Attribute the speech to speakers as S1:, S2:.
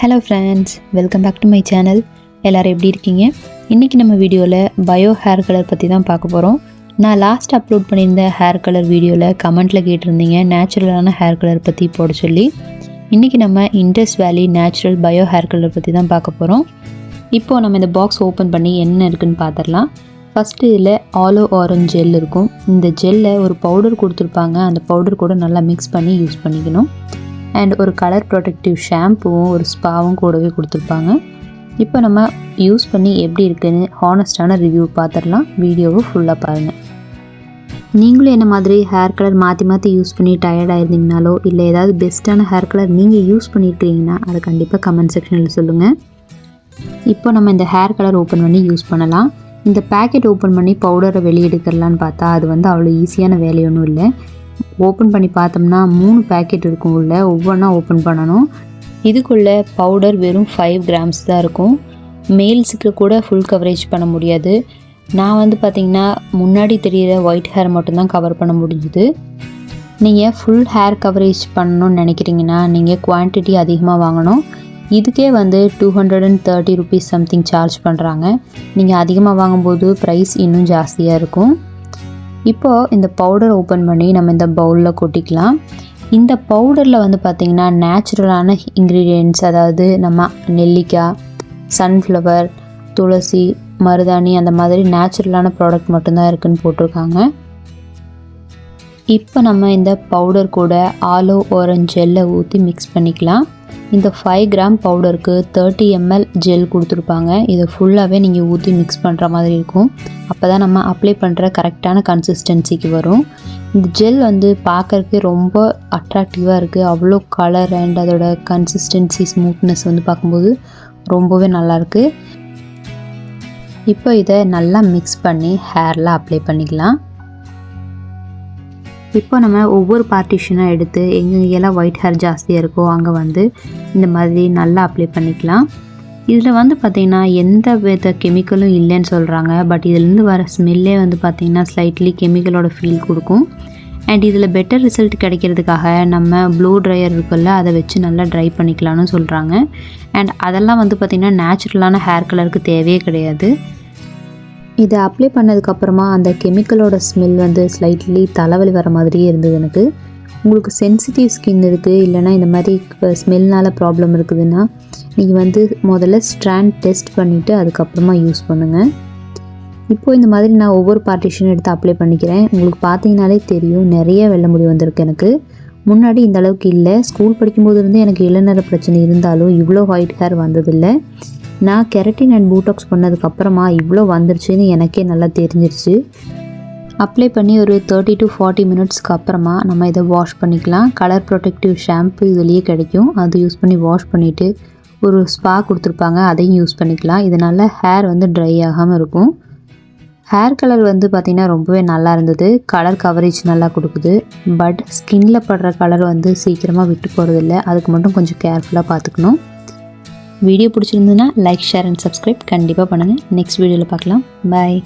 S1: Hello friends, welcome back to my channel. எல்லோரும் எப்படி இருக்கீங்க? இன்றைக்கி நம்ம வீடியோவில் பயோ ஹேர் கலர் பற்றி தான் பார்க்க போகிறோம். நான் லாஸ்ட் அப்லோட் பண்ணியிருந்த ஹேர் கலர் வீடியோவில் கமெண்ட்டில் கேட்டிருந்தீங்க நேச்சுரலான ஹேர் கலர் பற்றி போட சொல்லி. இன்றைக்கி நம்ம இண்டஸ் வேலி நேச்சுரல் பயோ ஹேர் கலர் பற்றி தான் பார்க்க போகிறோம். இப்போது நம்ம இந்த பாக்ஸ் ஓப்பன் பண்ணி என்ன இருக்குதுன்னு பார்த்துடலாம். ஃபஸ்ட்டு இதில் ஆலோ ஆரஞ்ச் ஜெல் இருக்கும். இந்த ஜெல்லை ஒரு பவுடர் கொடுத்துருப்பாங்க. அந்த பவுடர் கூட நல்லா மிக்ஸ் பண்ணி யூஸ் பண்ணிக்கணும். அண்ட் ஒரு கலர் ப்ரொடெக்டிவ் ஷாம்புவும் ஒரு ஸ்பாவும் கூடவே கொடுத்துருப்பாங்க. இப்போ நம்ம யூஸ் பண்ணி எப்படி இருக்குதுன்னு ஹானஸ்டான ரிவ்யூ பார்த்துடலாம். வீடியோவை ஃபுல்லாக பாருங்கள். நீங்களும் என்ன மாதிரி ஹேர் கலர் மாற்றி மாற்றி யூஸ் பண்ணி டயர்டாக இருந்தீங்கனாலோ இல்லை ஏதாவது பெஸ்ட்டான ஹேர் கலர் நீங்கள் யூஸ் பண்ணியிருக்கிறீங்கன்னா அதை கண்டிப்பாக கமெண்ட் செக்ஷனில் சொல்லுங்கள். இப்போ நம்ம இந்த ஹேர் கலர் ஓப்பன் பண்ணி யூஸ் பண்ணலாம். இந்த பேக்கெட் ஓப்பன் பண்ணி பவுடரை வெளியே எடுக்கலான்னு பார்த்தா அது அவ்வளோ ஈஸியான வேலை ஒன்றும் இல்லை. ஓப்பன் பண்ணி பார்த்தோம்னா 3 பேக்கெட் இருக்கும். உள்ள ஒவ்வொன்றா ஓப்பன் பண்ணணும். இதுக்குள்ளே பவுடர் வெறும் 5 கிராம்ஸ் தான் இருக்கும். மேல்ஸுக்கு கூட ஃபுல் கவரேஜ் பண்ண முடியாது. நான் பார்த்திங்கன்னா முன்னாடி தெரிகிற ஒயிட் ஹேர் மட்டும்தான் கவர் பண்ண முடிஞ்சுது. நீங்கள் ஃபுல் ஹேர் கவரேஜ் பண்ணணும்னு நினைக்கிறீங்கன்னா நீங்கள் குவான்டிட்டி அதிகமாக வாங்கணும். இதுக்கே 230 ருபீஸ் சம்திங் சார்ஜ் பண்ணுறாங்க. நீங்கள் அதிகமாக வாங்கும்போது ப்ரைஸ் இன்னும் ஜாஸ்தியாக இருக்கும். இப்போது இந்த பவுடர் ஓப்பன் பண்ணி நம்ம இந்த பவுலில் கொட்டிக்கலாம். இந்த பவுடரில் பார்த்திங்கன்னா நேச்சுரலான இன்க்ரீடியன்ட்ஸ், அதாவது நம்ம நெல்லிக்காய், சன்ஃப்ளவர், துளசி, மருதாணி அந்த மாதிரி நேச்சுரலான ப்ராடக்ட் மட்டும்தான் இருக்குதுன்னு போட்டிருக்காங்க. இப்போ நம்ம இந்த பவுடர் கூட ஆலோ ஆரஞ்ச் ஜெல்லை ஊற்றி மிக்ஸ் பண்ணிக்கலாம். இந்த 5 கிராம் பவுடருக்கு 30 ml ஜெல் கொடுத்துருப்பாங்க. இதை ஃபுல்லாகவே நீங்கள் ஊற்றி மிக்ஸ் பண்ணுற மாதிரி இருக்கும். அப்போ தான் நம்ம அப்ளை பண்ணுற கரெக்டான கன்சிஸ்டன்சிக்கு வரும். இந்த ஜெல் பார்க்குறதுக்கு ரொம்ப அட்ராக்டிவாக இருக்குது. அவ்வளோ கலர் அண்ட் அதோட கன்சிஸ்டன்சி ஸ்மூத்னஸ் பார்க்கும்போது ரொம்பவே நல்லாயிருக்கு. இப்போ இதை நல்லா மிக்ஸ் பண்ணி ஹேரில் அப்ளை பண்ணிக்கலாம். இப்போ நம்ம ஒவ்வொரு பார்ட்டிஷனாக எடுத்து எங்கெங்கெல்லாம் ஒயிட் ஹேர் ஜாஸ்தியாக இருக்கோ அங்கே இந்த மாதிரி நல்லா அப்ளை பண்ணிக்கலாம். இதில் பார்த்திங்கன்னா எந்த வித கெமிக்கலும் இல்லைன்னு சொல்கிறாங்க. பட் இதிலேருந்து வர ஸ்மெல்லே பார்த்திங்கன்னா ஸ்லைட்லி கெமிக்கலோட ஃபீல் கொடுக்கும். அண்ட் இதில் பெட்டர் ரிசல்ட் கிடைக்கிறதுக்காக நம்ம ப்ளூ ட்ரையர் இருக்குல்ல, அதை வச்சு நல்லா ட்ரை பண்ணிக்கலாம்னு சொல்கிறாங்க. அண்ட் அதெல்லாம் பார்த்திங்கன்னா நேச்சுரலான ஹேர் கலருக்கு தேவையே கிடையாது. இதை அப்ளை பண்ணதுக்கப்புறமா அந்த கெமிக்கலோட ஸ்மெல் ஸ்லைட்லி தலைவலி வர மாதிரியே இருந்தது எனக்கு. உங்களுக்கு சென்சிட்டிவ் ஸ்கின் இருக்குது, இல்லைனா இந்த மாதிரி ஸ்மெல்னால் ப்ராப்ளம் இருக்குதுன்னா நீங்கள் முதல்ல ஸ்ட்ராண்ட் டெஸ்ட் பண்ணிவிட்டு அதுக்கப்புறமா யூஸ் பண்ணுங்கள். இப்போது இந்த மாதிரி நான் ஒவ்வொரு பார்ட்டிஷனும் எடுத்து அப்ளை பண்ணிக்கிறேன். உங்களுக்கு பார்த்தீங்கனாலே தெரியும் நிறைய வெள்ளை முடி வந்திருக்கு எனக்கு. முன்னாடி இந்த அளவுக்கு இல்லை. ஸ்கூல் படிக்கும்போது இருந்தே எனக்கு இளநர பிரச்சனை இருந்தாலும் இவ்வளோ ஒயிட் ஹேர் வந்ததில்லை. நான் கெரட்டின் அண்ட் பூட்டாக்ஸ் பண்ணதுக்கப்புறமா இவ்வளோ வந்துருச்சுன்னு எனக்கே நல்லா தெரிஞ்சிருச்சு. அப்ளை பண்ணி ஒரு 30 to 40 மினிட்ஸ்க்கு அப்புறமா நம்ம இதை வாஷ் பண்ணிக்கலாம். கலர் ப்ரொடெக்டிவ் ஷாம்பு இதுலேயே கிடைக்கும். அது யூஸ் பண்ணி வாஷ் பண்ணிவிட்டு ஒரு ஸ்பா கொடுத்துருப்பாங்க, அதையும் யூஸ் பண்ணிக்கலாம். இதனால் ஹேர் ட்ரை ஆகாமல் இருக்கும். ஹேர் கலர் பார்த்திங்கன்னா ரொம்பவே நல்லா இருந்தது. கலர் கவரேஜ் நல்லா கொடுக்குது. பட் ஸ்கின்னில் படுற கலர் சீக்கிரமாக விட்டு போகிறதில்ல. அதுக்கு மட்டும் கொஞ்சம் கேர்ஃபுல்லாக பார்த்துக்கணும். வீடியோ பிடிச்சிருந்ததுன்னா லைக், ஷேர் அண்ட் சப்ஸ்கிரைப் கண்டிப்பாக பண்ணுங்கள். நெக்ஸ்ட் வீடியோவில் பார்க்கலாம். பாய்.